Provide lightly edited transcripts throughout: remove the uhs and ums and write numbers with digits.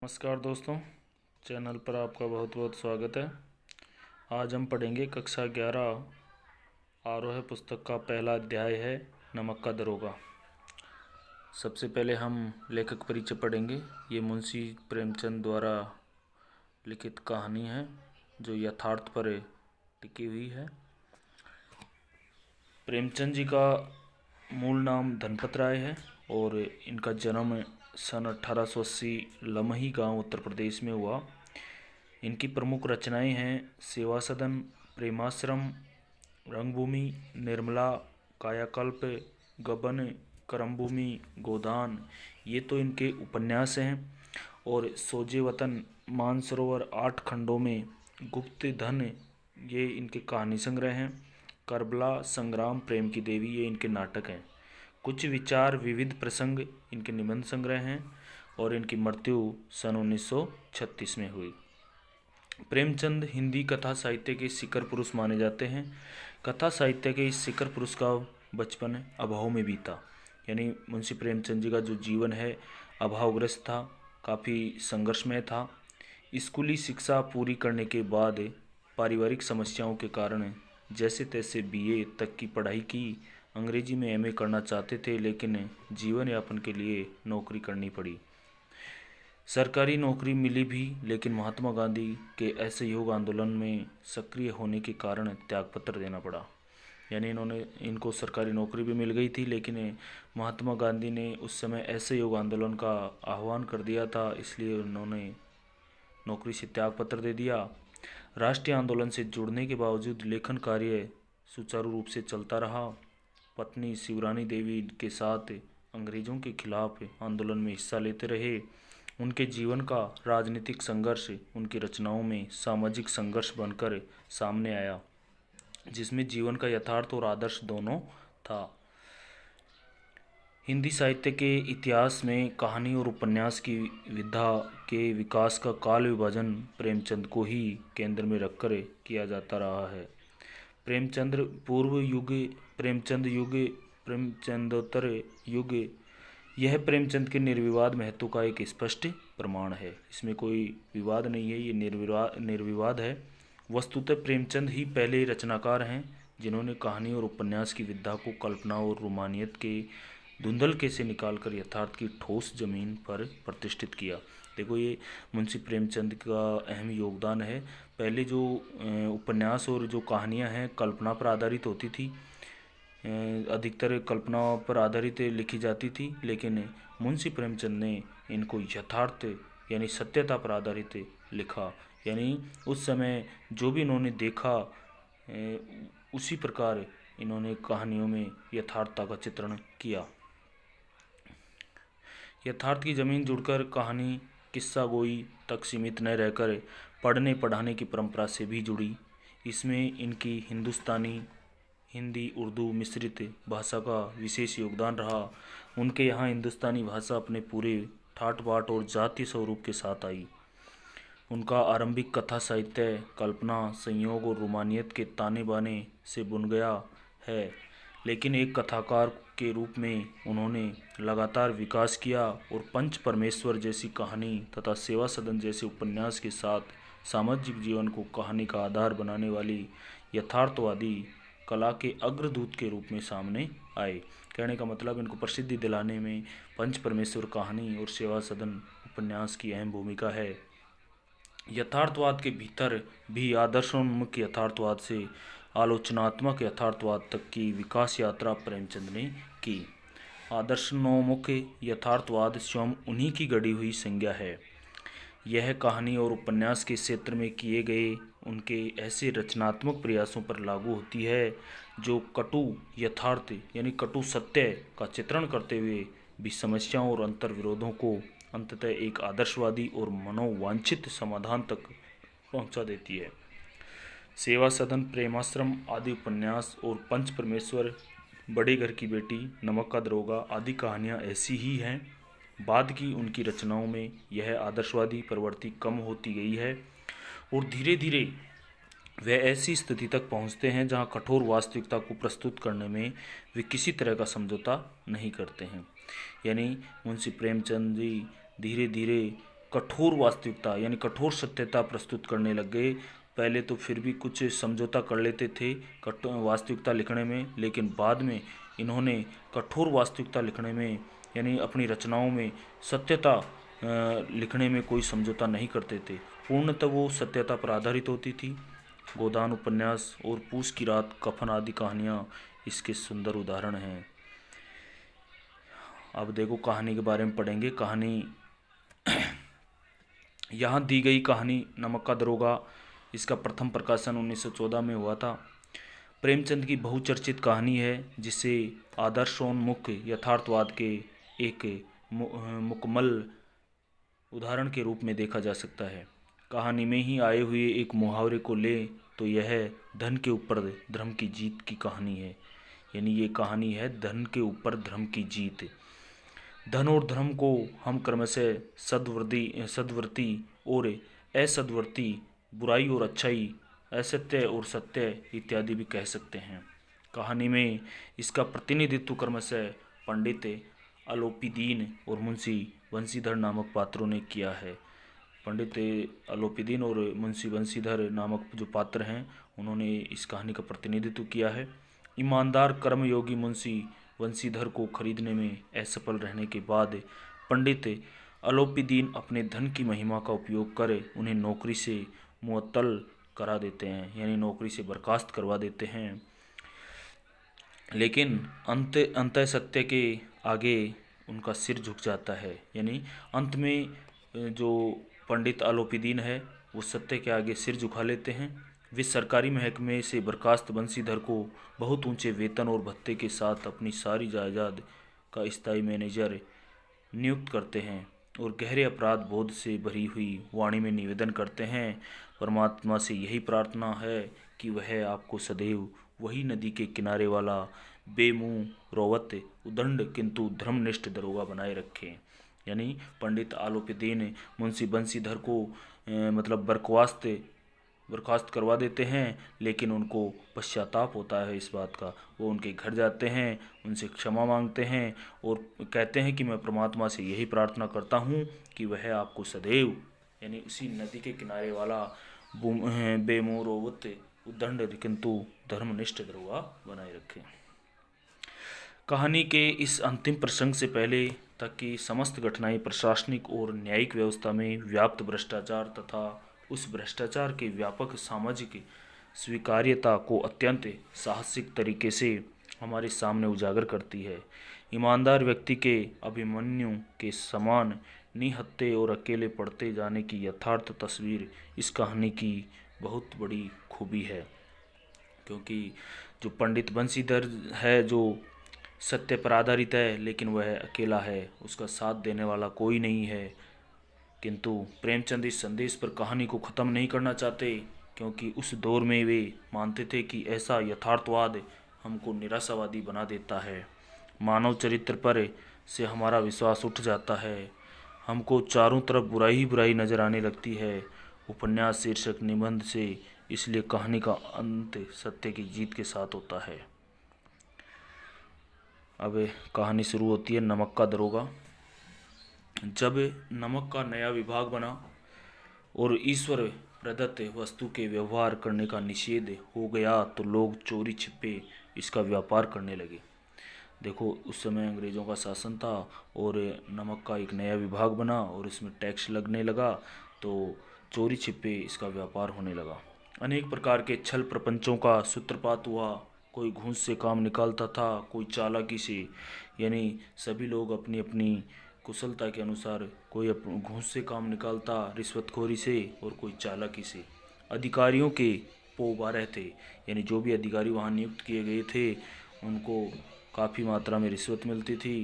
नमस्कार दोस्तों, चैनल पर आपका बहुत बहुत स्वागत है। आज हम पढ़ेंगे कक्षा 11 आरोह पुस्तक का पहला अध्याय है नमक का दरोगा। सबसे पहले हम लेखक परिचय पढ़ेंगे। ये मुंशी प्रेमचंद द्वारा लिखित कहानी है जो यथार्थ पर टिकी हुई है। प्रेमचंद जी का मूल नाम धनपत राय है और इनका जन्म सन 1880 लमही गांव उत्तर प्रदेश में हुआ। इनकी प्रमुख रचनाएं हैं सेवा सदन, प्रेमाश्रम, रंगभूमि, निर्मला, कायाकल्प, गबन, करमभूमि, गोदान, ये तो इनके उपन्यास हैं। और सोजे वतन, मानसरोवर, 8 खंडों में, गुप्त धन, ये इनके कहानी संग्रह हैं। करबला, संग्राम, प्रेम की देवी, ये इनके नाटक हैं। कुछ विचार, विविध प्रसंग, इनके निबंध संग्रह हैं और इनकी मृत्यु सन 1936 में हुई। प्रेमचंद हिंदी कथा साहित्य के शिखर पुरुष माने जाते हैं। कथा साहित्य के इस शिखर पुरुष का बचपन अभाव में बीता। यानी मुंशी प्रेमचंद जी का जो जीवन है अभावग्रस्त था, काफ़ी संघर्षमय था। स्कूली शिक्षा पूरी करने के बाद पारिवारिक समस्याओं के कारण जैसे तैसे बीए तक की पढ़ाई की। अंग्रेजी में एमए करना चाहते थे लेकिन जीवन यापन के लिए नौकरी करनी पड़ी। सरकारी नौकरी मिली भी लेकिन महात्मा गांधी के असहयोग आंदोलन में सक्रिय होने के कारण त्यागपत्र देना पड़ा। यानी इनको सरकारी नौकरी भी मिल गई थी लेकिन महात्मा गांधी ने उस समय असहयोग आंदोलन का आह्वान कर दिया था, इसलिए उन्होंने नौकरी से त्यागपत्र दे दिया। राष्ट्रीय आंदोलन से जुड़ने के बावजूद लेखन कार्य सुचारू रूप से चलता रहा। पत्नी शिवरानी देवी के साथ अंग्रेजों के खिलाफ आंदोलन में हिस्सा लेते रहे। उनके जीवन का राजनीतिक संघर्ष उनकी रचनाओं में सामाजिक संघर्ष बनकर सामने आया, जिसमें जीवन का यथार्थ और आदर्श दोनों था। हिंदी साहित्य के इतिहास में कहानी और उपन्यास की विधा के विकास का काल विभाजन प्रेमचंद को ही केंद्र में रखकर किया जाता रहा है। प्रेमचंद पूर्व युग, प्रेमचंद युग, प्रेमचंदोत्तर युग, यह प्रेमचंद के निर्विवाद महत्व का एक स्पष्ट प्रमाण है। इसमें कोई विवाद नहीं है, ये निर्विवाद है। वस्तुतः प्रेमचंद ही पहले रचनाकार हैं जिन्होंने कहानी और उपन्यास की विधा को कल्पना और रोमानियत के धुंधलके से निकालकर यथार्थ की ठोस जमीन पर प्रतिष्ठित किया। देखो, ये मुंशी प्रेमचंद का अहम योगदान है। पहले जो उपन्यास और जो कहानियाँ हैं कल्पना पर आधारित होती थी, अधिकतर कल्पना पर आधारित लिखी जाती थी, लेकिन मुंशी प्रेमचंद ने इनको यथार्थ यानी सत्यता पर आधारित लिखा। यानी उस समय जो भी इन्होंने देखा उसी प्रकार इन्होंने कहानियों में यथार्थता का चित्रण किया। यथार्थ की जमीन जुड़कर कहानी किस्सा गोई तक सीमित न रहकर पढ़ने पढ़ाने की परंपरा से भी जुड़ी। इसमें इनकी हिंदुस्तानी, हिंदी, उर्दू मिश्रित भाषा का विशेष योगदान रहा। उनके यहाँ हिंदुस्तानी भाषा अपने पूरे ठाट बाट और जातीय स्वरूप के साथ आई। उनका आरंभिक कथा साहित्य कल्पना, संयोग और रोमानियत के ताने बाने से बुन गया है, लेकिन एक कथाकार के रूप में उन्होंने लगातार विकास किया और पंच परमेश्वर जैसी कहानी तथा सेवा सदन जैसे उपन्यास के साथ सामाजिक जीवन को कहानी का आधार बनाने वाली यथार्थवादी कला के अग्रदूत के रूप में सामने आए। कहने का मतलब इनको प्रसिद्धि दिलाने में पंच परमेश्वर कहानी और सेवा सदन उपन्यास की अहम भूमिका है। यथार्थवाद के भीतर भी आदर्शोन्मुख यथार्थवाद से आलोचनात्मक यथार्थवाद तक की विकास यात्रा प्रेमचंद ने की। आदर्शोन्मुख यथार्थवाद स्वयं उन्हीं की गढ़ी हुई संज्ञा है। यह कहानी और उपन्यास के क्षेत्र में किए गए उनके ऐसे रचनात्मक प्रयासों पर लागू होती है जो कटु यथार्थ यानी कटु सत्य का चित्रण करते हुए भी समस्याओं और अंतर्विरोधों को अंततः एक आदर्शवादी और मनोवांछित समाधान तक पहुंचा देती है। सेवा सदन, प्रेमाश्रम आदि उपन्यास और पंच परमेश्वर, बड़े घर की बेटी, नमक का दरोगा आदि कहानियाँ ऐसी ही हैं। बाद की उनकी रचनाओं में यह आदर्शवादी प्रवृत्ति कम होती गई है और धीरे धीरे वे ऐसी स्थिति तक पहुंचते हैं जहां कठोर वास्तविकता को प्रस्तुत करने में वे किसी तरह का समझौता नहीं करते हैं। यानी मुंशी प्रेमचंद जी धीरे धीरे कठोर वास्तविकता यानी कठोर सत्यता प्रस्तुत करने लग गए। पहले तो फिर भी कुछ समझौता कर लेते थे वास्तविकता लिखने में, लेकिन बाद में इन्होंने कठोर वास्तविकता लिखने में यानी अपनी रचनाओं में सत्यता लिखने में कोई समझौता नहीं करते थे। पूर्णतः वो सत्यता पर आधारित होती थी। गोदान उपन्यास और पूस की रात, कफन आदि कहानियाँ इसके सुंदर उदाहरण हैं। अब देखो कहानी के बारे में पढ़ेंगे। कहानी यहाँ दी गई कहानी नमक का दरोगा, इसका प्रथम प्रकाशन 1914 में हुआ था। प्रेमचंद की बहुचर्चित कहानी है जिसे आदर्शोन्मुख यथार्थवाद के एक मुकम्मल उदाहरण के रूप में देखा जा सकता है। कहानी में ही आए हुए एक मुहावरे को ले तो यह धन के ऊपर धर्म की जीत की कहानी है। यानी ये कहानी है धन के ऊपर धर्म की जीत। धन और धर्म को हम क्रमशः सद्वर्ती और असद्वर्ती, बुराई और अच्छाई, असत्य और सत्य इत्यादि भी कह सकते हैं। कहानी में इसका प्रतिनिधित्व क्रमशः पंडित अलोपीदीन और मुंशी बंशीधर नामक पात्रों ने किया है। पंडित अलोपीदीन और मुंशी बंशीधर नामक जो पात्र हैं उन्होंने इस कहानी का प्रतिनिधित्व किया है। ईमानदार कर्मयोगी मुंशी बंशीधर को खरीदने में असफल रहने के बाद पंडित अलोपीदीन अपने धन की महिमा का उपयोग कर उन्हें नौकरी से मुअत्तल करा देते हैं, यानी नौकरी से बर्खास्त करवा देते हैं। लेकिन अंत सत्य के आगे उनका सिर झुक जाता है। यानी अंत में जो पंडित अलोपीदीन है वो सत्य के आगे सिर झुका लेते हैं। वे सरकारी महकमे से बर्खास्त बंशीधर को बहुत ऊंचे वेतन और भत्ते के साथ अपनी सारी जायदाद का स्थायी मैनेजर नियुक्त करते हैं और गहरे अपराध बोध से भरी हुई वाणी में निवेदन करते हैं, परमात्मा से यही प्रार्थना है कि वह आपको सदैव वही नदी के किनारे वाला बेमुंह रोवत उदंड किंतु धर्मनिष्ठ दरोगा बनाए रखें। यानी पंडित आलोपीदीन मुंशी बंशीधर को मतलब बर्खास्त करवा देते हैं, लेकिन उनको पश्चाताप होता है इस बात का। वो उनके घर जाते हैं, उनसे क्षमा मांगते हैं और कहते हैं कि मैं परमात्मा से यही प्रार्थना करता हूँ कि वह आपको सदैव यानी उसी नदी के किनारे वाला बेमुंह रोवत उदंड किंतु धर्मनिष्ठ दरोगा बनाए रखें। कहानी के इस अंतिम प्रसंग से पहले तक की समस्त घटनाएं प्रशासनिक और न्यायिक व्यवस्था में व्याप्त भ्रष्टाचार तथा उस भ्रष्टाचार के व्यापक सामाजिक स्वीकार्यता को अत्यंत साहसिक तरीके से हमारे सामने उजागर करती है। ईमानदार व्यक्ति के अभिमन्यु के समान निहत्थे और अकेले पड़ते जाने की यथार्थ तस्वीर इस कहानी की बहुत बड़ी खूबी है। क्योंकि जो पंडित बंशीधर है जो सत्य पर आधारित है, लेकिन वह अकेला है, उसका साथ देने वाला कोई नहीं है। किंतु प्रेमचंद इस संदेश पर कहानी को ख़त्म नहीं करना चाहते, क्योंकि उस दौर में वे मानते थे कि ऐसा यथार्थवाद हमको निराशावादी बना देता है। मानव चरित्र पर से हमारा विश्वास उठ जाता है, हमको चारों तरफ बुराई ही बुराई नजर आने लगती है। उपन्यास शीर्षक निबंध से इसलिए कहानी का अंत सत्य की जीत के साथ होता है। अब कहानी शुरू होती है नमक का दरोगा। जब नमक का नया विभाग बना और ईश्वर प्रदत्त वस्तु के व्यवहार करने का निषेध हो गया तो लोग चोरी छिपे इसका व्यापार करने लगे। देखो उस समय अंग्रेज़ों का शासन था और नमक का एक नया विभाग बना और इसमें टैक्स लगने लगा, तो चोरी छिपे इसका व्यापार होने लगा। अनेक प्रकार के छल प्रपंचों का सूत्रपात हुआ। कोई घूस से काम निकालता था, कोई चालाकी से, यानी सभी लोग अपनी अपनी कुशलता के अनुसार, कोई घूस से काम निकालता, रिश्वतखोरी से, और कोई चालाकी से। अधिकारियों के पोबारे थे, यानी जो भी अधिकारी वहाँ नियुक्त किए गए थे उनको काफ़ी मात्रा में रिश्वत मिलती थी।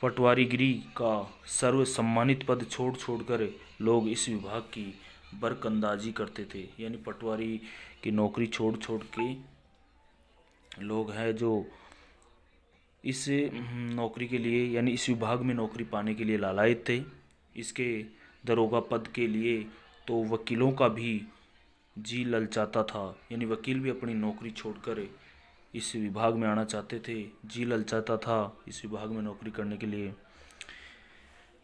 पटवारीगिरी का सर्व सम्मानित पद छोड़ छोड़कर लोग इस विभाग की बरकंदाजी करते थे, यानी पटवारी की नौकरी छोड़ छोड़ के लोग हैं जो इस नौकरी के लिए यानी इस विभाग में नौकरी पाने के लिए लालायित थे। इसके दरोगा पद के लिए तो वकीलों का भी जी ललचाता था, यानी वकील भी अपनी नौकरी छोड़कर इस विभाग में आना चाहते थे, जी ललचाता था इस विभाग में नौकरी करने के लिए।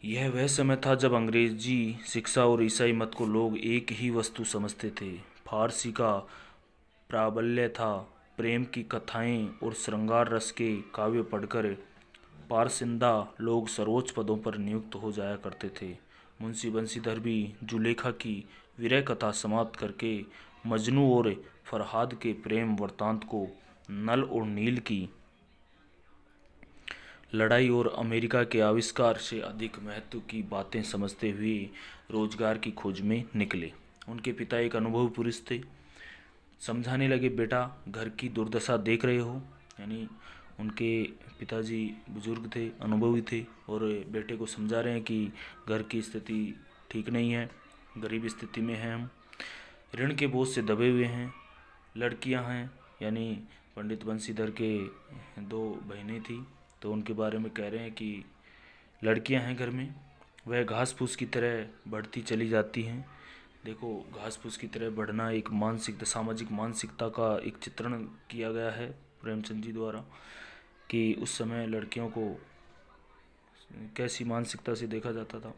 यह वह समय था जब अंग्रेजी शिक्षा और ईसाई मत को लोग एक ही वस्तु समझते थे। फारसी का प्राबल्य था। प्रेम की कथाएं और श्रृंगार रस के काव्य पढ़कर पारसिंदा लोग सर्वोच्च पदों पर नियुक्त हो जाया करते थे। मुंशी बंशीधर भी जुलेखा की विरह कथा समाप्त करके मजनू और फरहाद के प्रेम वृत्तांत को, नल और नील की लड़ाई और अमेरिका के आविष्कार से अधिक महत्व की बातें समझते हुए रोजगार की खोज में निकले। उनके पिता एक अनुभवी पुरुष थे। समझाने लगे, बेटा घर की दुर्दशा देख रहे हो। यानी उनके पिताजी बुजुर्ग थे, अनुभवी थे, और बेटे को समझा रहे हैं कि घर की स्थिति ठीक नहीं है, गरीब स्थिति में हैं हम, ऋण के बोझ से दबे हुए हैं, लड़कियां हैं। यानी पंडित बंशीधर के दो बहनें थी, तो उनके बारे में कह रहे हैं कि लड़कियां हैं घर में, वह घास फूस की तरह बढ़ती चली जाती हैं। देखो, घास फूस की तरह बढ़ना एक मानसिक सामाजिक मानसिकता का एक चित्रण किया गया है प्रेमचंद जी द्वारा, कि उस समय लड़कियों को कैसी मानसिकता से देखा जाता था।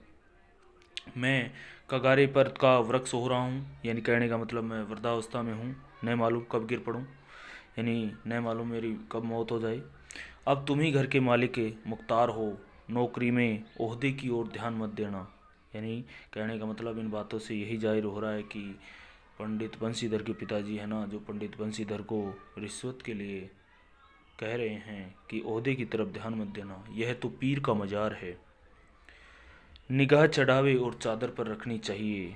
मैं कगारे पर का वृक्ष हो रहा हूँ, यानी कहने का मतलब मैं वृद्धावस्था में हूँ, न मालूम कब गिर पड़ूँ, यानी न मालूम मेरी कब मौत हो जाए। अब तुम ही घर के मालिक मुख्तार हो, नौकरी में ओहदे की ओर ध्यान मत देना। यानी कहने का मतलब इन बातों से यही जाहिर हो रहा है कि पंडित बंशीधर के पिताजी है ना, जो पंडित बंशीधर को रिश्वत के लिए कह रहे हैं कि ओहदे की तरफ ध्यान मत देना, यह तो पीर का मजार है, निगाह चढ़ावे और चादर पर रखनी चाहिए।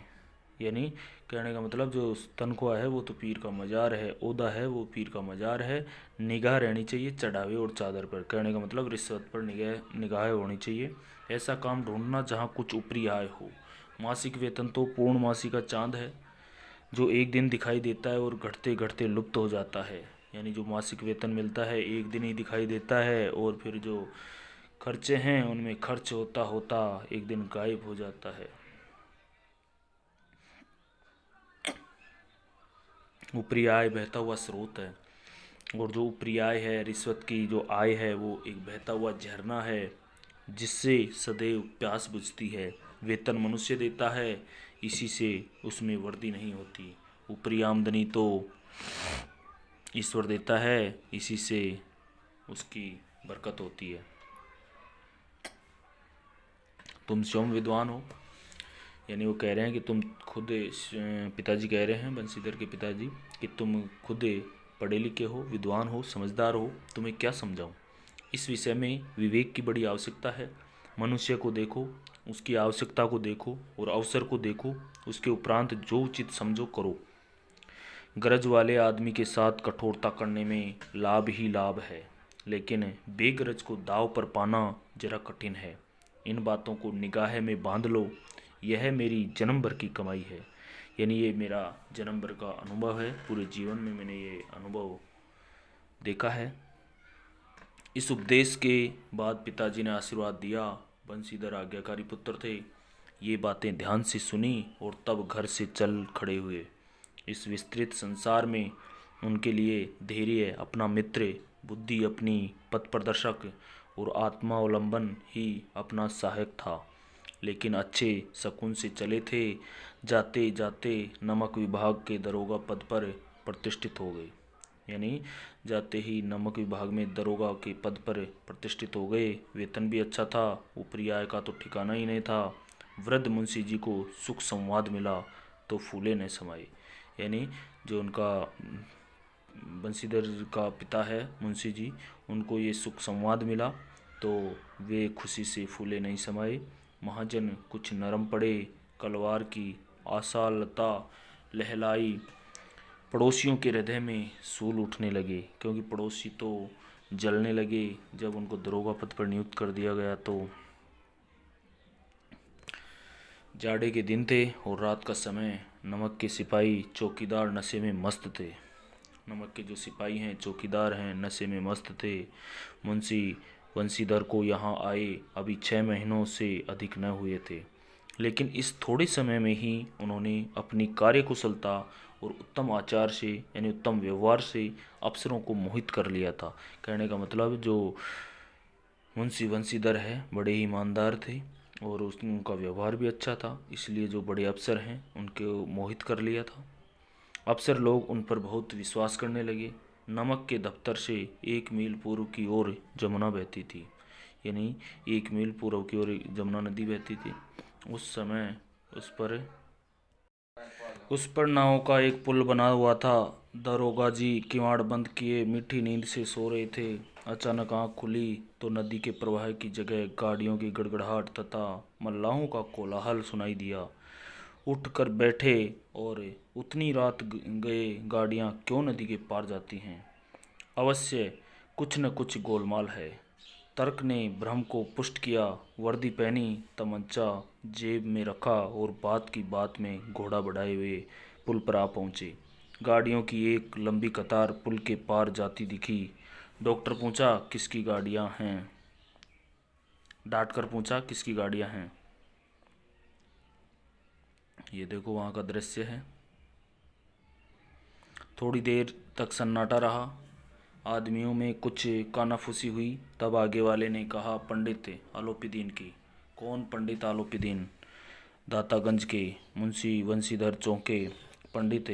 यानी कहने का मतलब जो तनख्वाह है वो तो पीर का मजार है, ओहदा है वो पीर का मजार है, निगाह रहनी चाहिए चढ़ावे और चादर पर। कहने का मतलब रिश्वत पर निगाह होनी चाहिए। ऐसा काम ढूंढना जहाँ कुछ ऊपरी आय हो। मासिक वेतन तो पूर्णमासी का चांद है, जो एक दिन दिखाई देता है और घटते घटते लुप्त हो जाता है। यानी जो मासिक वेतन मिलता है एक दिन ही दिखाई देता है, और फिर जो खर्चे हैं उनमें खर्च होता होता एक दिन गायब हो जाता है। ऊपरी आय बहता हुआ स्रोत है, और जो ऊपरी आय है, रिश्वत की जो आय है, वो एक बहता हुआ झरना है जिससे सदैव प्यास बुझती है। वेतन मनुष्य देता है, इसी से उसमें वृद्धि नहीं होती। ऊपरी आमदनी तो ईश्वर देता है, इसी से उसकी बरकत होती है। तुम स्वयं विद्वान हो, यानी वो कह रहे हैं कि तुम खुद, पिताजी कह रहे हैं बंशीधर के पिताजी, कि तुम खुद पढ़े लिखे हो, विद्वान हो, समझदार हो, तुम्हें क्या समझाऊं। इस विषय में विवेक की बड़ी आवश्यकता है। मनुष्य को देखो, उसकी आवश्यकता को देखो और अवसर को देखो, उसके उपरांत जो उचित समझो करो। गरज वाले आदमी के साथ कठोरता करने में लाभ ही लाभ है, लेकिन बेगरज को दाव पर पाना जरा कठिन है। इन बातों को निगाह में बांध लो, यह मेरी जन्म भर की कमाई है। यानी ये मेरा जन्म भर का अनुभव है, पूरे जीवन में मैंने ये अनुभव देखा है। इस उपदेश के बाद पिताजी ने आशीर्वाद दिया। बंशीधर आज्ञाकारी पुत्र थे। ये बातें ध्यान से सुनी और तब घर से चल खड़े हुए। इस विस्तृत संसार में उनके लिए धैर्य अपना मित्र, बुद्धि अपनी पथ प्रदर्शक और आत्मावलंबन ही अपना सहायक था। लेकिन अच्छे शकुन से चले थे। जाते जाते नमक विभाग के दरोगा पद पर प्रतिष्ठित हो गए। यानी जाते ही नमक विभाग में दरोगा के पद पर प्रतिष्ठित हो गए। वेतन भी अच्छा था, ऊपरी आय का तो ठिकाना ही नहीं था। वृद्ध मुंशी जी को सुख संवाद मिला तो फूले न समाये। यानी जो उनका बंशीधर का पिता है मुंशी जी, उनको ये सुख संवाद मिला तो वे खुशी से फूले नहीं समाये। महाजन कुछ नरम पड़े, कलवार की आशालता लहलाई। पड़ोसियों के हृदय में सूल उठने लगे, क्योंकि पड़ोसी तो जलने लगे जब उनको दरोगा पद पर नियुक्त कर दिया गया। तो जाड़े के दिन थे और रात का समय। नमक के सिपाही चौकीदार नशे में मस्त थे। नमक के जो सिपाही हैं, चौकीदार हैं, नशे में मस्त थे। मुंशी बंशीधर को यहाँ आए अभी 6 महीनों से अधिक न हुए थे, लेकिन इस थोड़े समय में ही उन्होंने अपनी कार्यकुशलता और उत्तम आचार से, यानी उत्तम व्यवहार से अफसरों को मोहित कर लिया था। कहने का मतलब जो मुंशी बंशीधर है बड़े ही ईमानदार थे, और उनका व्यवहार भी अच्छा था, इसलिए जो बड़े अफसर हैं उनको मोहित कर लिया था। अफसर लोग उन पर बहुत विश्वास करने लगे। नमक के दफ्तर से 1 मील पूर्व की ओर जमुना बहती थी, यानी 1 मील पूर्व की ओर जमुना नदी बहती थी। उस समय उस पर नाव का एक पुल बना हुआ था। दरोगा जी किवाड़ बंद किए मीठी नींद से सो रहे थे। अचानक आंख खुली तो नदी के प्रवाह की जगह गाड़ियों की गड़गड़ाहट तथा मल्लाहों का कोलाहल सुनाई दिया। उठ कर बैठे और उतनी रात गए गाड़ियां क्यों नदी के पार जाती हैं? अवश्य कुछ न कुछ गोलमाल है। तर्क ने भ्रम को पुष्ट किया। वर्दी पहनी, तमंचा जेब में रखा और बात की बात में घोड़ा बढ़ाए हुए पुल पर आ पहुंचे। गाड़ियों की एक लंबी कतार पुल के पार जाती दिखी। डॉक्टर पूछा, किसकी गाड़ियां हैं? डांट कर पूछा, किसकी गाड़ियां हैं? ये देखो वहाँ का दृश्य है। थोड़ी देर तक सन्नाटा रहा। आदमियों में कुछ कानाफूसी हुई। तब आगे वाले ने कहा, पंडित आलोपीदीन की। कौन पंडित आलोपीदीन? दातागंज के मुंशी वंशीधर चौके। पंडित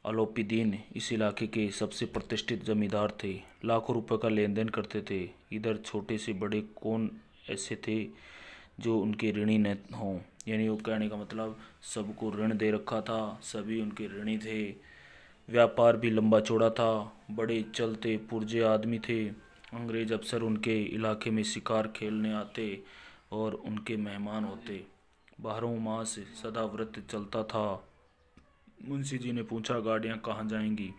आलोपीदीन इस इलाके के सबसे प्रतिष्ठित जमींदार थे। लाखों रुपए का लेन देन करते थे। इधर छोटे से बड़े कौन ऐसे थे जो उनके ऋणी न हों? यानी वो कहने का मतलब सबको ऋण दे रखा था, सभी उनके ऋणी थे। व्यापार भी लंबा चौड़ा था। बड़े चलते पुर्जे आदमी थे। अंग्रेज अफसर उनके इलाके में शिकार खेलने आते और उनके मेहमान होते। 12 मास सदा व्रत चलता था। मुंशी जी ने पूछा, गाड़ियां कहाँ जाएंगी?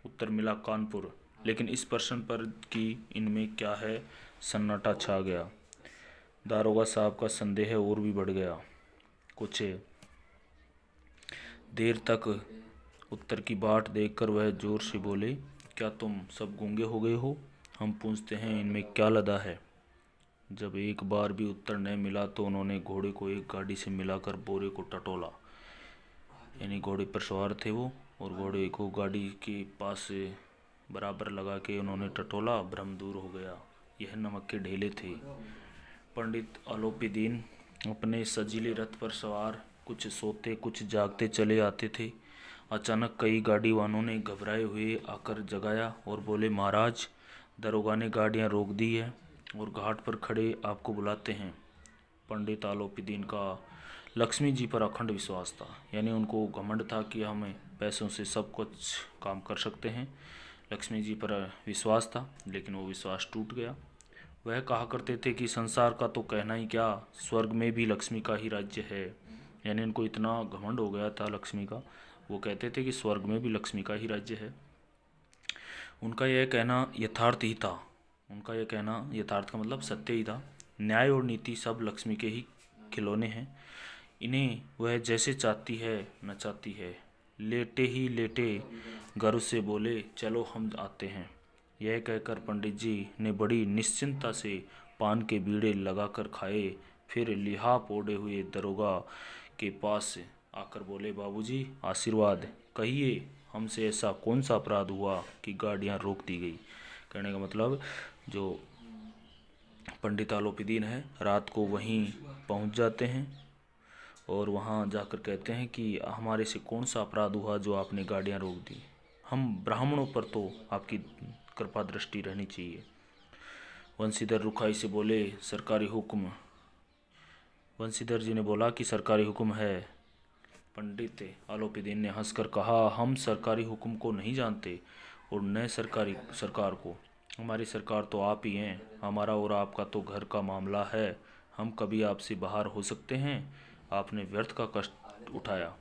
उत्तर मिला, कानपुर। लेकिन इस प्रश्न पर कि इनमें क्या है, सन्नाटा छा गया। दारोगा साहब का संदेह और भी बढ़ गया। कुछ देर तक उत्तर की बाट देखकर वह जोर से बोले, क्या तुम सब गूंगे हो गए हो? हम पूछते हैं इनमें क्या लदा है? जब एक बार भी उत्तर न मिला तो उन्होंने घोड़े को एक गाड़ी से मिलाकर बोरे को टटोला। यानी घोड़े पर सवार थे वो, और घोड़े को गाड़ी के पास से बराबर लगा के उन्होंने टटोला। भ्रम दूर हो गया। यह नमक के ढेले थे। पंडित आलोपीदीन अपने सजीले रथ पर सवार कुछ सोते कुछ जागते चले आते थे। अचानक कई गाड़ी वालों ने घबराए हुए आकर जगाया और बोले, महाराज, दरोगा ने गाड़ियां रोक दी है और घाट पर खड़े आपको बुलाते हैं। पंडित आलोपीदीन का लक्ष्मी जी पर अखंड विश्वास था। यानी उनको घमंड था कि हम पैसों से सब कुछ काम कर सकते हैं। लक्ष्मी जी पर विश्वास था, लेकिन वो विश्वास टूट गया। वह कहा करते थे कि संसार का तो कहना ही क्या, स्वर्ग में भी लक्ष्मी का ही राज्य है। यानी उनको इतना घमंड हो गया था लक्ष्मी का, वो कहते थे कि स्वर्ग में भी लक्ष्मी का ही राज्य है। उनका यह कहना यथार्थ ही था। उनका यह कहना यथार्थ का मतलब सत्य ही था। न्याय और नीति सब लक्ष्मी के ही खिलौने हैं। इन्हें वह जैसे चाहती है नचाती है। लेटे ही लेटे गर्व से बोले, चलो हम आते हैं। यह कहकर पंडित जी ने बड़ी निश्चिंतता से पान के बीड़े लगाकर खाए। फिर लिहाफ ओढ़े हुए दरोगा के पास आकर बोले, बाबूजी आशीर्वाद, कहिए हमसे ऐसा कौन सा अपराध हुआ कि गाड़ियां रोक दी गई? कहने का मतलब जो पंडित आलोपीदीन है रात को वहीं पहुंच जाते हैं और वहां जाकर कहते हैं कि हमारे से कौन सा अपराध हुआ जो आपने गाड़ियां रोक दी? हम ब्राह्मणों पर तो आपकी कृपा दृष्टि रहनी चाहिए। वंशीधर रुखाई से बोले, सरकारी हुक्म। वंशीधर जी ने बोला कि सरकारी हुक्म है। पंडित आलोपीदीन ने हंसकर कहा, हम सरकारी हुक्म को नहीं जानते और न सरकार को। हमारी सरकार तो आप ही हैं। हमारा और आपका तो घर का मामला है। हम कभी आपसे बाहर हो सकते हैं? आपने व्यर्थ का कष्ट उठाया।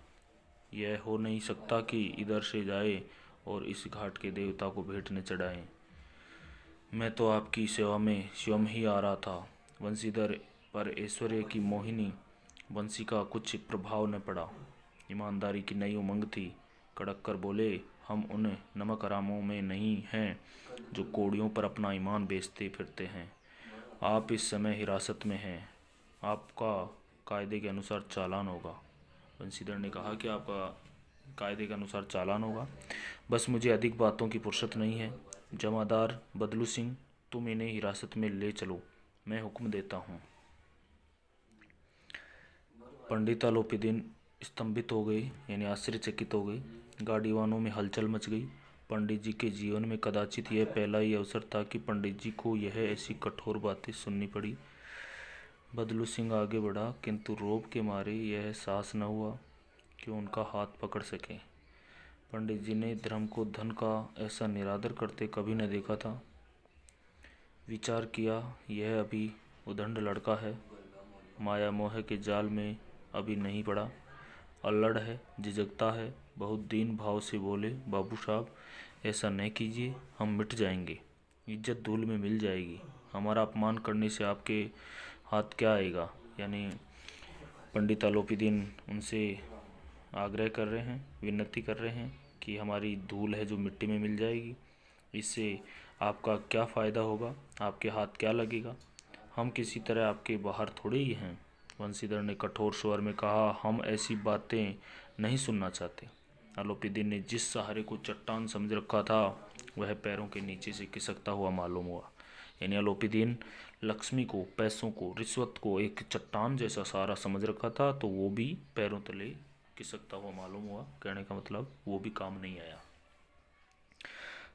यह हो नहीं सकता कि इधर से जाए और इस घाट के देवता को भेंट न चढ़ाएं। मैं तो आपकी सेवा में स्वयं ही आ रहा था। वंशीधर पर ऐश्वर्य की मोहिनी वंशी का कुछ प्रभाव न पड़ा। ईमानदारी की नई उमंग थी। कड़क कर बोले, हम उन नमक हरामों में नहीं हैं जो कोड़ियों पर अपना ईमान बेचते फिरते हैं। आप इस समय हिरासत में हैं। आपका कायदे के अनुसार चालान होगा। वंशीधर ने कहा कि आपका कायदे के अनुसार चालान होगा। बस मुझे अधिक बातों की फुर्सत नहीं है। जमादार बदलू सिंह, तुम इन्हें हिरासत में ले चलो, मैं हुक्म देता हूँ। पंडित आलोपीदीन स्तंभित हो गए, यानी आश्चर्यचकित हो गए। गाड़ीवानों में हलचल मच गई। पंडित जी के जीवन में कदाचित यह पहला ही अवसर था कि पंडित जी को यह ऐसी कठोर बातें सुननी पड़ी। बदलू सिंह आगे बढ़ा, किंतु रौब के मारे यह साहस न हुआ कि उनका हाथ पकड़ सके। पंडित जी ने धर्म को धन का ऐसा निरादर करते कभी न देखा था। विचार किया, यह अभी उद्दंड लड़का है, माया मोह के जाल में अभी नहीं पड़ा, अल्लड़ है, झिझकता है। बहुत दीन भाव से बोले, बाबू साहब ऐसा न कीजिए, हम मिट जाएंगे, इज्जत धूल में मिल जाएगी, हमारा अपमान करने से आपके हाथ क्या आएगा। यानी पंडित आलोपीदीन उनसे आग्रह कर रहे हैं, विनती कर रहे हैं कि हमारी धूल है जो मिट्टी में मिल जाएगी, इससे आपका क्या फ़ायदा होगा, आपके हाथ क्या लगेगा, हम किसी तरह आपके बाहर थोड़े ही हैं। बंसीधर ने कठोर स्वर में कहा, हम ऐसी बातें नहीं सुनना चाहते। आलोपीदीन ने जिस सहारे को चट्टान समझ रखा था वह पैरों के नीचे से खिसकता हुआ मालूम हुआ। यानी आलोपीदीन लक्ष्मी को, पैसों को, रिश्वत को एक चट्टान जैसा सहारा समझ रखा था, तो वो भी पैरों तले खिसकता हुआ मालूम हुआ। कहने का मतलब वो भी काम नहीं आया।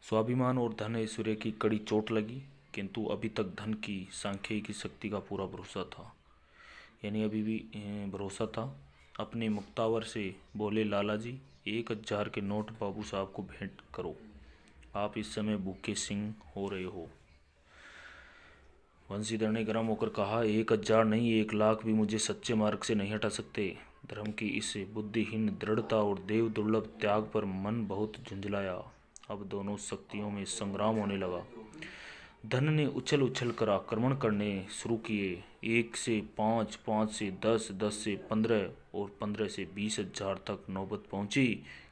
स्वाभिमान और धन ऐश्वर्य की कड़ी चोट लगी, किंतु अभी तक धन की सांख्यिकी शक्ति का पूरा भरोसा था। यानी अभी भी भरोसा था। अपने मुक्तावर से बोले, लाला जी 1000 के नोट बाबू साहब को भेंट करो, आप इस समय भूखे सिंह हो रहे हो। बंसीधर ने गर्म होकर कहा, 1000 नहीं, 1,00,000 भी मुझे सच्चे मार्ग से नहीं हटा सकते। धर्म की इस बुद्धिहीन दृढ़ता और देव दुर्लभ त्याग पर मन बहुत झुंझलाया। अब दोनों शक्तियों में संग्राम होने लगा। धन ने उछल उछल कर आक्रमण करने शुरू किए। 1 से 5, 5 से 10, 10 से 15 और 15 से 20,000 तक नौबत पहुंची,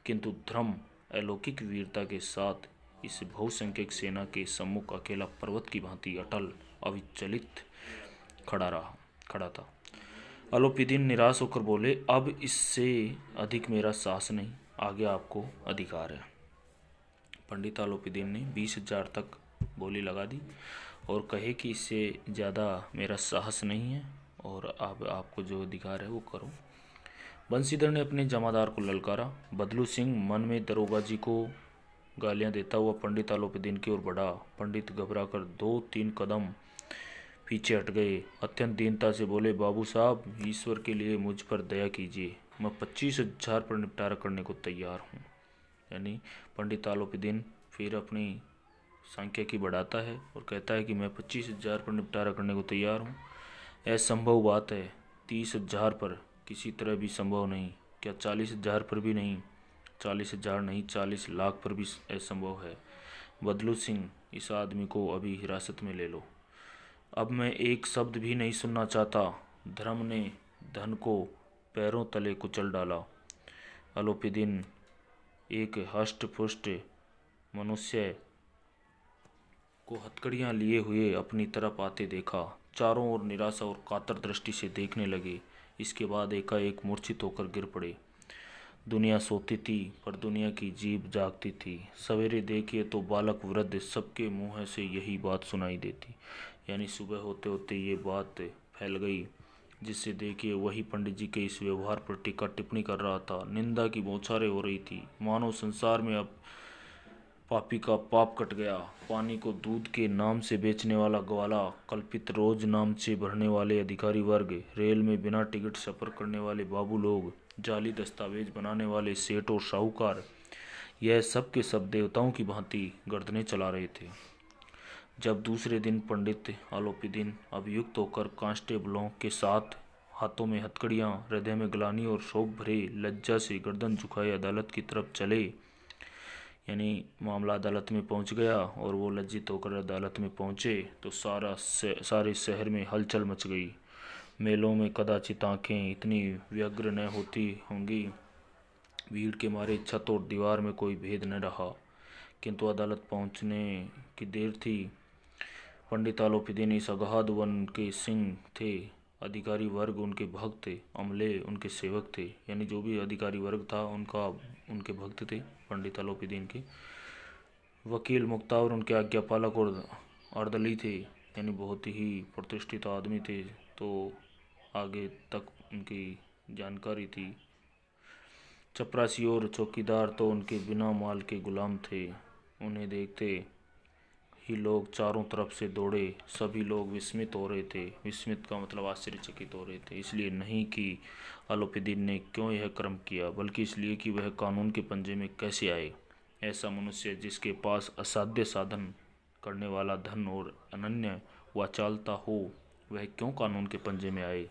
किंतु धर्म अलौकिक वीरता के साथ इस बहुसंख्यक सेना के सम्मुख अकेला पर्वत की भांति अटल अविचलित खड़ा था। आलोपीदीन निराश होकर बोले, अब इससे अधिक मेरा साहस नहीं, आगे आपको अधिकार है। पंडित आलोपीदीन ने 20,000 तक बोली लगा दी और कहे कि इससे ज़्यादा मेरा साहस नहीं है और अब आपको जो अधिकार है वो करो। बंसीधर ने अपने जमादार को ललकारा। बदलू सिंह मन में दरोगा जी को गालियां देता हुआ पंडित आलोपीदीन की ओर बढ़ा। पंडित घबराकर 2-3 कदम पीछे हट गए। अत्यंत दीनता से बोले, बाबू साहब ईश्वर के लिए मुझ पर दया कीजिए, मैं 25,000 पर निपटारा करने को तैयार हूँ। यानी पंडित आलोपीदीन फिर अपनी संख्या की बढ़ाता है और कहता है कि मैं 25,000 पर निपटारा करने को तैयार हूँ। असंभव बात है, 30,000 पर किसी तरह भी संभव नहीं। क्या 40,000 पर भी नहीं? 40,000 नहीं, 40 लाख पर भी असंभव है। बदलू सिंह, इस आदमी को अभी हिरासत में ले लो, अब मैं एक शब्द भी नहीं सुनना चाहता। धर्म ने धन को पैरों तले कुचल डाला। आलोपीदीन एक हष्ट पुष्ट मनुष्य को हथकड़ियाँ लिए हुए अपनी तरफ आते देखा। चारों ओर निराशा और कातर दृष्टि से देखने लगे। इसके बाद एकाएक मूर्छित होकर गिर पड़े। दुनिया सोती थी पर दुनिया की जीभ जागती थी। सवेरे देखिए तो बालक वृद्ध सबके मुंह से यही बात सुनाई देती। यानी सुबह होते होते ये बात फैल गई, जिससे देखिए वही पंडित जी के इस व्यवहार पर टीका टिप्पणी कर रहा था। निंदा की बौछारें हो रही थी, मानो संसार में अब पापी का पाप कट गया। पानी को दूध के नाम से बेचने वाला ग्वाला, कल्पित रोज नाम से भरने वाले अधिकारी वर्ग, रेल में बिना टिकट सफर करने वाले बाबू लोग, जाली दस्तावेज बनाने वाले सेठ और साहूकार, यह सब के सब देवताओं की भांति गर्दनें चला रहे थे। जब दूसरे दिन पंडित आलोपीदीन अभियुक्त होकर कांस्टेबलों के साथ, हाथों में हथकड़ियाँ, हृदय में ग्लानि और शोक भरे लज्जा से गर्दन झुकाए अदालत की तरफ चले, यानी मामला अदालत में पहुंच गया और वो लज्जित होकर अदालत में पहुंचे तो सारे शहर में हलचल मच गई। मेलों में कदाचित आंखें इतनी व्यग्र न होती होंगी, भीड़ के मारे छत और दीवार में कोई भेद न रहा। किंतु अदालत पहुंचने की देर थी। पंडित आलोपीदीन इस अगाध वन के सिंह थे। अधिकारी वर्ग उनके भक्त थे, अमले उनके सेवक थे। यानी जो भी अधिकारी वर्ग था उनके भक्त थे पंडित आलोपीदीन के। वकील मुक्तावर उनके आज्ञापालक और अर्दली थे, यानी बहुत ही प्रतिष्ठित आदमी थे। तो आगे तक उनकी जानकारी थी। चपरासी और चौकीदार तो उनके बिना माल के गुलाम थे। उन्हें देखते ही लोग चारों तरफ से दौड़े। सभी लोग विस्मित हो रहे थे। विस्मित का मतलब आश्चर्यचकित हो रहे थे, इसलिए नहीं कि अलाउद्दीन ने क्यों यह कर्म किया, बल्कि इसलिए कि वह कानून के पंजे में कैसे आए। ऐसा मनुष्य जिसके पास असाध्य साधन करने वाला धन और अनन्य वाचालता हो, वह क्यों कानून के पंजे में आए।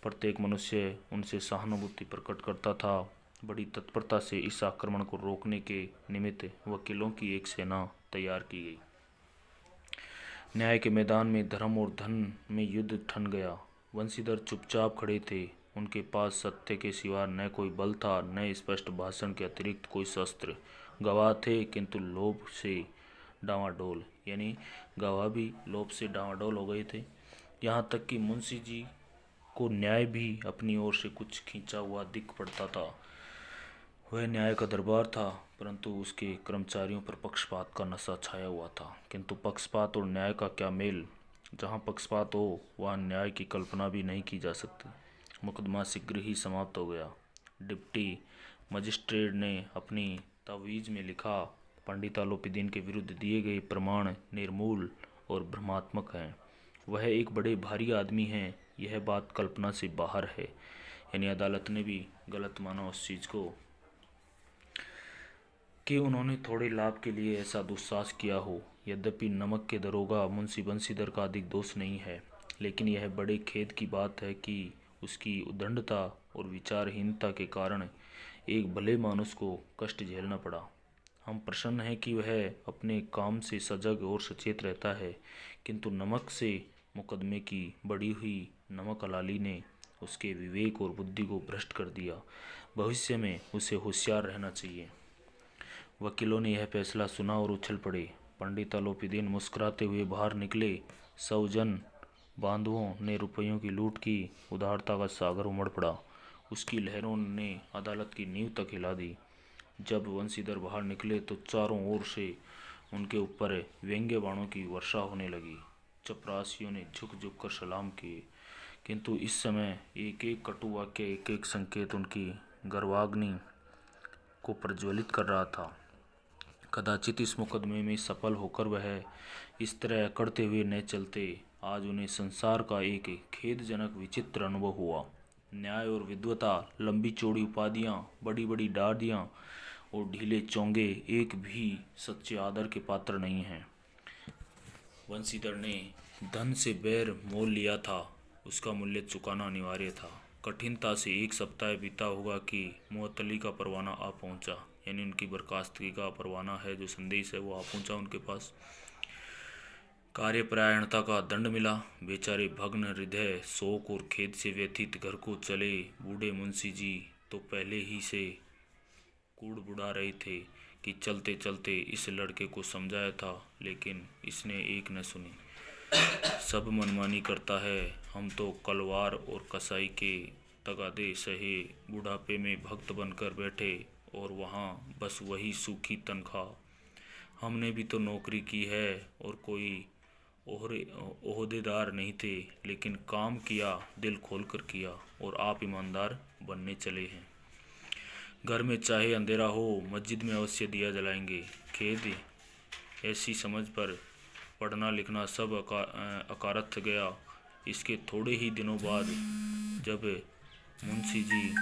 प्रत्येक मनुष्य उनसे सहानुभूति प्रकट करता था। बड़ी तत्परता से इस आक्रमण को रोकने के निमित्त वकीलों की एक सेना तैयार की गई। न्याय के मैदान में धर्म और धन में युद्ध ठन गया। वंशीधर चुपचाप खड़े थे। उनके पास सत्य के सिवा न कोई बल था, न स्पष्ट भाषण के अतिरिक्त कोई शस्त्र। गवाह थे किंतु लोभ से डांवाडोल, यानी गवाह भी लोभ से डांवाडोल हो गए थे। यहाँ तक कि मुंशी जी को न्याय भी अपनी ओर से कुछ खींचा हुआ दिख पड़ता था। वह न्याय का दरबार था, परंतु उसके कर्मचारियों पर पक्षपात का नशा छाया हुआ था। किंतु पक्षपात और न्याय का क्या मेल। जहाँ पक्षपात हो वहाँ न्याय की कल्पना भी नहीं की जा सकती। मुकदमा शीघ्र ही समाप्त हो गया। डिप्टी मजिस्ट्रेट ने अपनी तावीज़ में लिखा, पंडित अलाउद्दीन के विरुद्ध दिए गए प्रमाण निर्मूल और भ्रमात्मक हैं। वह एक बड़े भारी आदमी हैं, यह बात कल्पना से बाहर है। यानी अदालत ने भी गलत माना उस चीज़ को कि उन्होंने थोड़े लाभ के लिए ऐसा दुस्साहस किया हो। यद्यपि नमक के दरोगा मुंशी बंशीधर का अधिक दोष नहीं है, लेकिन यह बड़े खेद की बात है कि उसकी उद्दंडता और विचारहीनता के कारण एक भले मानुष को कष्ट झेलना पड़ा। हम प्रसन्न हैं कि वह अपने काम से सजग और सचेत रहता है, किंतु नमक से मुकदमे की बढ़ी हुई नमक हलाली ने उसके विवेक और बुद्धि को भ्रष्ट कर दिया। भविष्य में उसे होशियार रहना चाहिए। वकीलों ने यह फैसला सुना और उछल पड़े। पंडित अलाउद्दीन मुस्कुराते हुए बाहर निकले। सौजन बांधुओं ने रुपयों की लूट की। उदारता का सागर उमड़ पड़ा। उसकी लहरों ने अदालत की नींव तक हिला दी। जब वंशीधर बाहर निकले तो चारों ओर से उनके ऊपर व्यंग्य बाणों की वर्षा होने लगी। चपरासियों ने झुक झुक कर सलाम किए, किंतु इस समय एक एक कटु वाक्य, एक एक संकेत उनकी गर्वाग्नि को प्रज्वलित कर रहा था। कदाचित इस मुकदमे में सफल होकर वह इस तरह अकड़ते हुए न चलते। आज उन्हें संसार का एक खेदजनक विचित्र अनुभव हुआ। न्याय और विद्वता, लंबी चौड़ी उपाधियाँ, बड़ी बड़ी दाढ़ियाँ और ढीले चोंगे एक भी सच्चे आदर के पात्र नहीं हैं। वंशीधर ने धन से बैर मोल लिया था, उसका मूल्य चुकाना अनिवार्य था। कठिनता से एक सप्ताह बीता होगा कि मुअत्तली का परवाना आ पहुंचा। यानी उनकी बर्खास्तगी का परवाना है, जो संदेश है वो आ पहुंचा उनके पास। कार्यपरायणता का दंड मिला। बेचारे भग्न हृदय, शोक और खेद से व्यथित घर को चले। बूढ़े मुंशी जी तो पहले ही से कूड़ बुढ़ा रहे थे कि चलते चलते इस लड़के को समझाया था, लेकिन इसने एक न सुनी। सब मनमानी करता है। हम तो कलवार और कसाई के तगादे सहे बुढ़ापे में भक्त बनकर बैठे, और वहाँ बस वही सूखी तनख्वाह। हमने भी तो नौकरी की है और कोई ओहदेदार नहीं थे, लेकिन काम किया, दिल खोलकर किया, और आप ईमानदार बनने चले हैं। घर में चाहे अंधेरा हो, मस्जिद में अवश्य दिया जलाएंगे। खेद ऐसी समझ पर पढ़ना लिखना सब अकारथ गया। इसके थोड़े ही दिनों बाद जब मुंशी जी